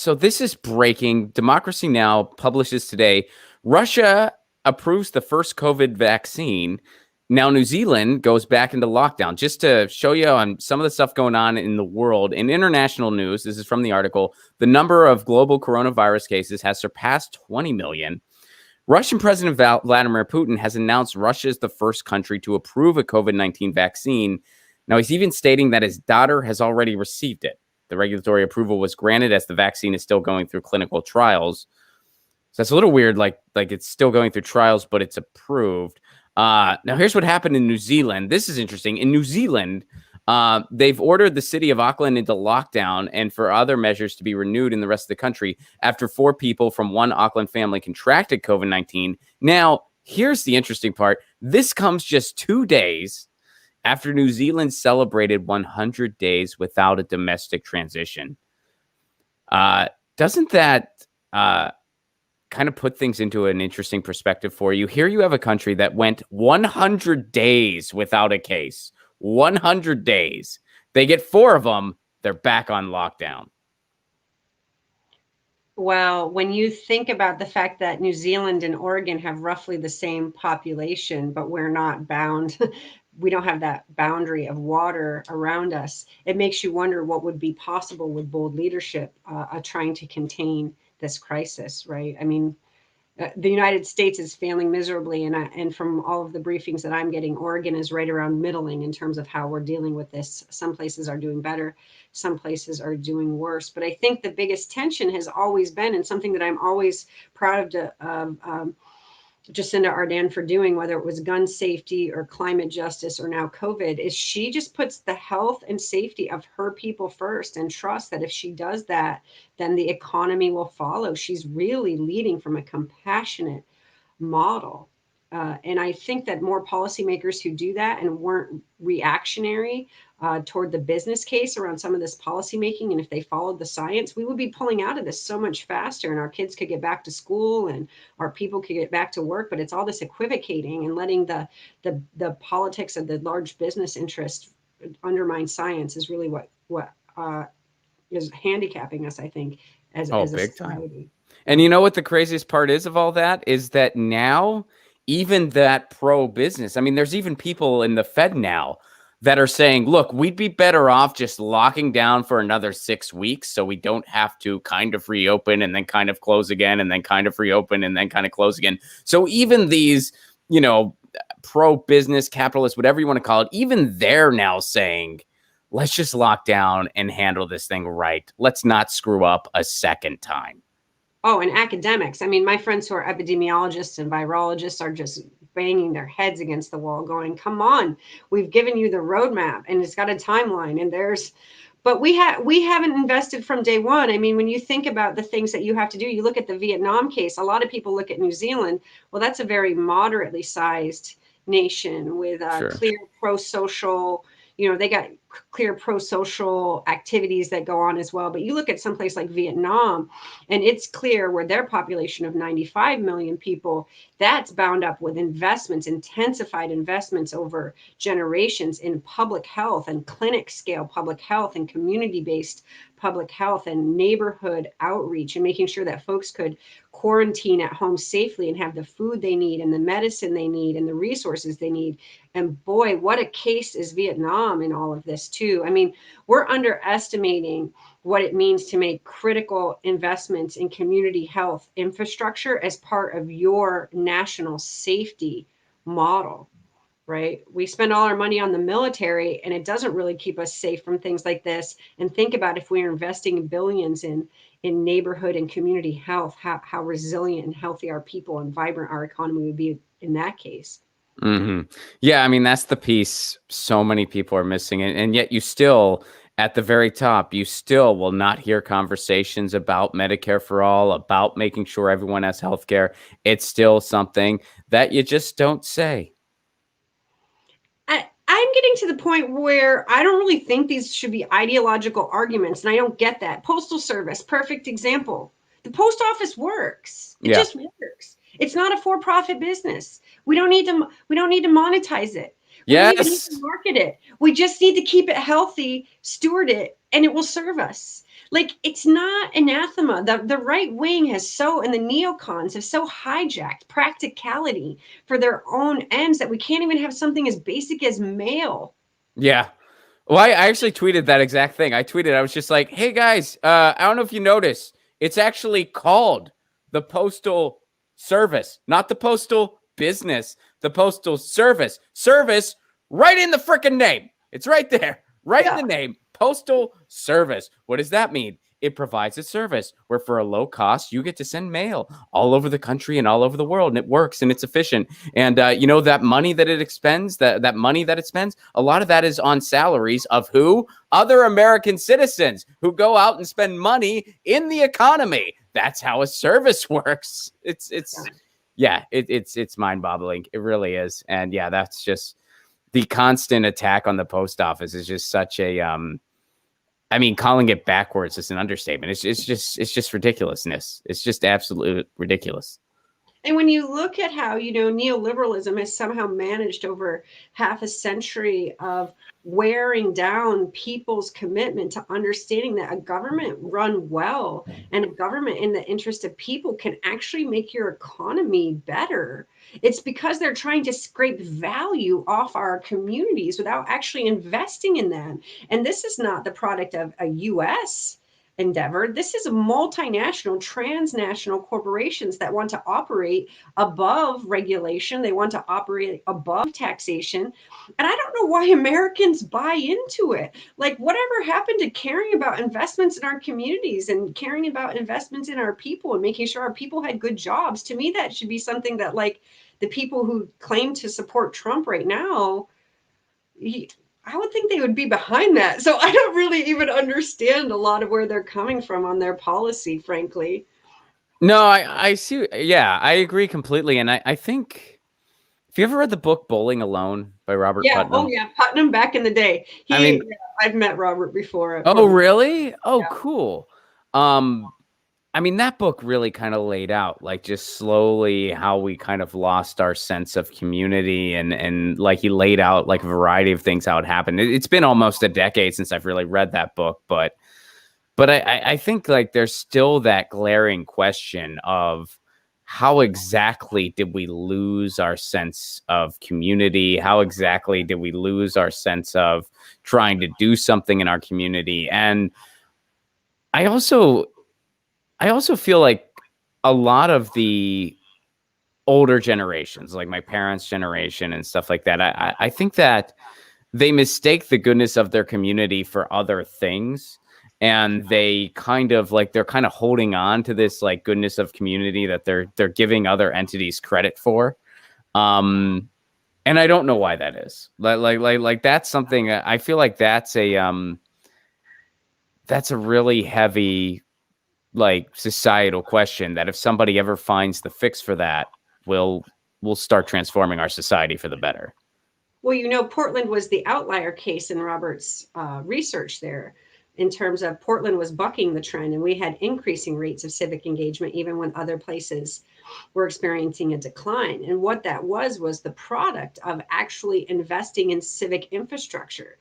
So this is breaking. Democracy Now! Publishes today. Russia approves the first COVID vaccine. Now New Zealand goes back into lockdown. Just to show you on some of the stuff going on in the world. In international news, this is from the article, the number of global coronavirus cases has surpassed 20 million. Russian President Vladimir Putin has announced Russia is the first country to approve a COVID-19 vaccine. Now, he's even stating that his daughter has already received it. The regulatory approval was granted as the vaccine is still going through clinical trials. So that's a little weird, like it's still going through trials, but it's approved. Now, here's what happened in New Zealand. This is interesting. In New Zealand, they've ordered the city of Auckland into lockdown and for other measures to be renewed in the rest of the country after 4 people from one Auckland family contracted COVID-19. Now, here's the interesting part. This comes just 2 days after New Zealand celebrated 100 days without a domestic transition. Doesn't that kind of put things into an interesting perspective for you? Here you have a country that went 100 days without a case. 100 days. They get 4 of them, they're back on lockdown. Well, when you think about the fact that New Zealand and Oregon have roughly the same population, but we're not bound, we don't have that boundary of water around us, it makes you wonder what would be possible with bold leadership trying to contain this crisis, right? I mean, the United States is failing miserably, and from all of the briefings that I'm getting, Oregon is right around middling in terms of how we're dealing with this. Some places are doing better, some places are doing worse. But I think the biggest tension has always been, and something that I'm always proud of Jacinda Ardern for doing, whether it was gun safety or climate justice or now COVID, is she just puts the health and safety of her people first and trusts that if she does that, then the economy will follow. She's really leading from a compassionate model. And I think that more policymakers who do that and weren't reactionary toward the business case around some of this policymaking, and if they followed the science, we would be pulling out of this so much faster, and our kids could get back to school and our people could get back to work. But it's all this equivocating and letting the politics of the large business interest undermine science is really what is handicapping us, I think, as a big society. Time. And you know what the craziest part is of all that is that now even that pro-business, I mean, there's even people in the Fed now that are saying, look, we'd be better off just locking down for another 6 weeks so we don't have to kind of reopen and then kind of close again and then kind of reopen and then kind of close again. So even these, pro-business, capitalists, whatever you want to call it, even they're now saying, let's just lock down and handle this thing right. Let's not screw up a second time. Oh, and academics. I mean, my friends who are epidemiologists and virologists are just banging their heads against the wall going, come on, we've given you the roadmap and it's got a timeline and but we haven't invested from day one. I mean, when you think about the things that you have to do, you look at the Vietnam case, a lot of people look at New Zealand. Well, that's a very moderately sized nation with Sure. Clear pro-social, they got clear pro-social activities that go on as well. But you look at someplace like Vietnam, and it's clear where their population of 95 million people, that's bound up with investments, intensified investments over generations in public health and clinic scale public health and community-based public health and neighborhood outreach and making sure that folks could quarantine at home safely and have the food they need and the medicine they need and the resources they need. And boy, what a case is Vietnam in all of this too. I mean, we're underestimating what it means to make critical investments in community health infrastructure as part of your national safety model, right? We spend all our money on the military and it doesn't really keep us safe from things like this. And think about if we're investing billions in neighborhood and community health, how resilient and healthy our people and vibrant our economy would be in that case. Mm-hmm. Yeah, I mean, that's the piece so many people are missing. And yet you still, at the very top, you still will not hear conversations about Medicare for all, about making sure everyone has health care. It's still something that you just don't say. I'm getting to the point where I don't really think these should be ideological arguments, and I don't get that. Postal Service, perfect example. The post office works. It just works. It's not a for-profit business. We don't need to monetize it. We don't even need to market it. We just need to keep it healthy, steward it, and it will serve us. Like, it's not anathema. The right wing has so, and the neocons have so hijacked practicality for their own ends that we can't even have something as basic as mail. Yeah. Well, I actually tweeted that exact thing. I was just like, hey guys, I don't know if you noticed, it's actually called the Postal Service, not the Postal Business, the Postal Service. Service right in the freaking name. It's right there, right in Yeah. the name. Postal Service. What does that mean? It provides a service where for a low cost, you get to send mail all over the country and all over the world, and it works and it's efficient. And you know, that money that it expends, that money that it spends, a lot of that is on salaries of who? Other American citizens who go out and spend money in the economy. That's how a service works. It's mind-boggling. It really is. And yeah, that's just the constant attack on the post office is just such a I mean, calling it backwards is an understatement. It's just ridiculousness. It's just absolute ridiculous. And when you look at how, neoliberalism has somehow managed over half a century of wearing down people's commitment to understanding that a government run well and a government in the interest of people can actually make your economy better. It's because they're trying to scrape value off our communities without actually investing in them. And this is not the product of a US endeavor. This is a multinational, transnational corporations that want to operate above regulation. They want to operate above taxation. And I don't know why Americans buy into it. Like, whatever happened to caring about investments in our communities and caring about investments in our people and making sure our people had good jobs? To me, that should be something that, like, the people who claim to support Trump right now, I would think they would be behind that. So I don't really even understand a lot of where they're coming from on their policy, frankly. No, I see. Yeah, I agree completely. And I think, have you ever read the book Bowling Alone by Robert Yeah. Oh, Putnam? yeah. Putnam back in the day. I mean, I've met Robert before. oh, really? Oh, Yeah. cool. I mean, that book really kind of laid out like just slowly how we kind of lost our sense of community and like he laid out like a variety of things how it happened. It's been almost a decade since I've really read that book, but I think like there's still that glaring question of how exactly did we lose our sense of community? How exactly did we lose our sense of trying to do something in our community? And I also feel like a lot of the older generations, like my parents' generation and stuff like that, I think that they mistake the goodness of their community for other things. And they kind of like they're kind of holding on to this like goodness of community that they're giving other entities credit for. And I don't know why that is. Like that's something I feel like that's a really heavy like societal question that if somebody ever finds the fix for that, we'll start transforming our society for the better. Well, Portland was the outlier case in Robert's research there, in terms of Portland was bucking the trend, and we had increasing rates of civic engagement even when other places were experiencing a decline. And what that was the product of actually investing in civic infrastructure.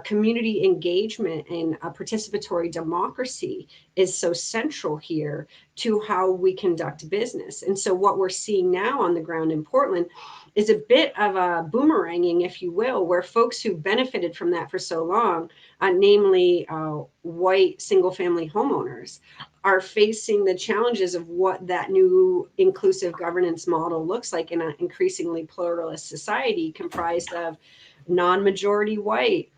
Community engagement and participatory democracy is so central here to how we conduct business. And so what we're seeing now on the ground in Portland is a bit of a boomeranging, if you will, where folks who benefited from that for so long, namely white single family homeowners, are facing the challenges of what that new inclusive governance model looks like in an increasingly pluralist society comprised of non-majority white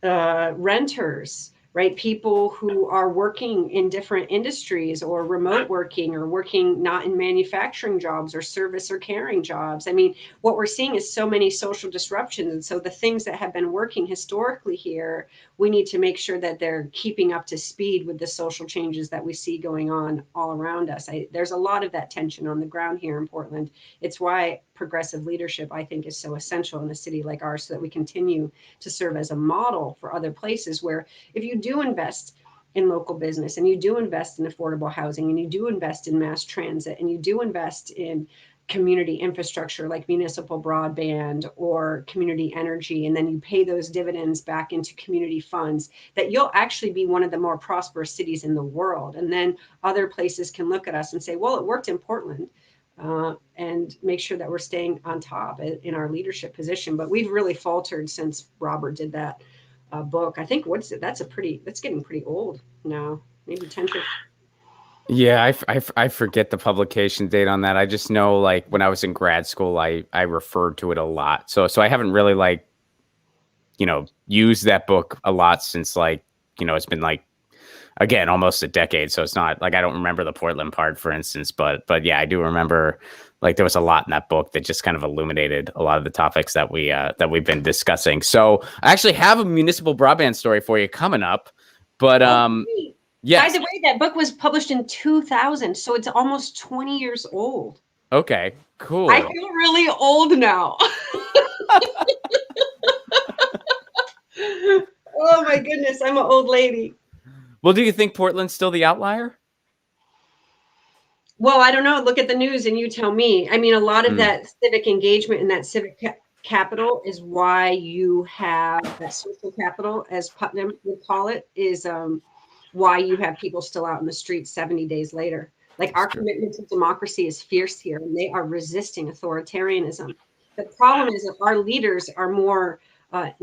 renters, right? People who are working in different industries or remote working or working not in manufacturing jobs or service or caring jobs. I mean, what we're seeing is so many social disruptions. And so the things that have been working historically here, we need to make sure that they're keeping up to speed with the social changes that we see going on all around us. There's a lot of that tension on the ground here in Portland. It's why progressive leadership, I think, is so essential in a city like ours, so that we continue to serve as a model for other places where if you do invest in local business and you do invest in affordable housing and you do invest in mass transit and you do invest in community infrastructure like municipal broadband or community energy, and then you pay those dividends back into community funds, that you'll actually be one of the more prosperous cities in the world. And then other places can look at us and say, well, it worked in Portland, and make sure that we're staying on top in our leadership position. But we've really faltered since Robert did that book. I think that's getting pretty old now, maybe 10, 15. Yeah, I forget the publication date on that. I just know, like, when I was in grad school, I referred to it a lot. So I haven't really, like, used that book a lot since, like, it's been, like, again, almost a decade. So it's not like I don't remember the Portland part, for instance, but yeah, I do remember, like, there was a lot in that book that just kind of illuminated a lot of the topics that we've been discussing. So I actually have a municipal broadband story for you coming up, but yes. By the way, that book was published in 2000, so it's almost 20 years old. Okay, cool. I feel really old now. Oh my goodness, I'm an old lady. Well, do you think Portland's still the outlier? Well, I don't know. Look at the news and you tell me. I mean, a lot of that civic engagement and that civic capital is why you have that social capital, as Putnam would call it, is why you have people still out in the streets 70 days later. Like, our commitment to democracy is fierce here, and they are resisting authoritarianism. The problem is that our leaders are more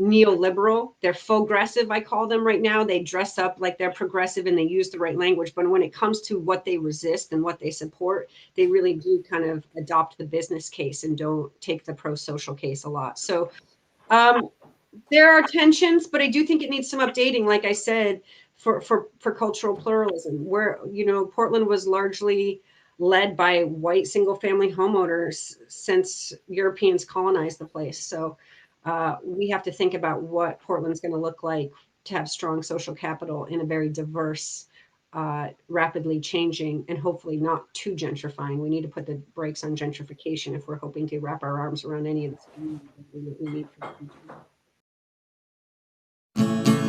neoliberal. They're progressive, I call them right now. They dress up like they're progressive and they use the right language. But when it comes to what they resist and what they support, they really do kind of adopt the business case and don't take the pro-social case a lot. So there are tensions, but I do think it needs some updating, like I said, for cultural pluralism, where, Portland was largely led by white single-family homeowners since Europeans colonized the place. So we have to think about what Portland's going to look like to have strong social capital in a very diverse, rapidly changing, and hopefully not too gentrifying. We need to put the brakes on gentrification if we're hoping to wrap our arms around any of this that we need for the future.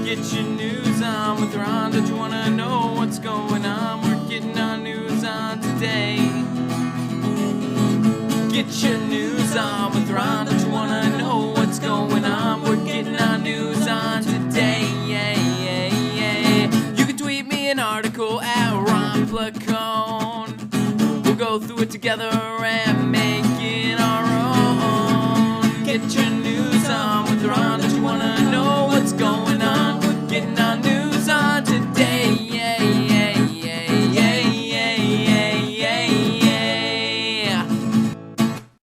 Get your news on with Ron. Don't you want to know what's going on? We're getting our news on today. Get your news on with Ron. Don't you want to know what's going on? We're getting our news on today. You can tweet me an article at Ron Placone. We'll go through it together and make it our own. Get your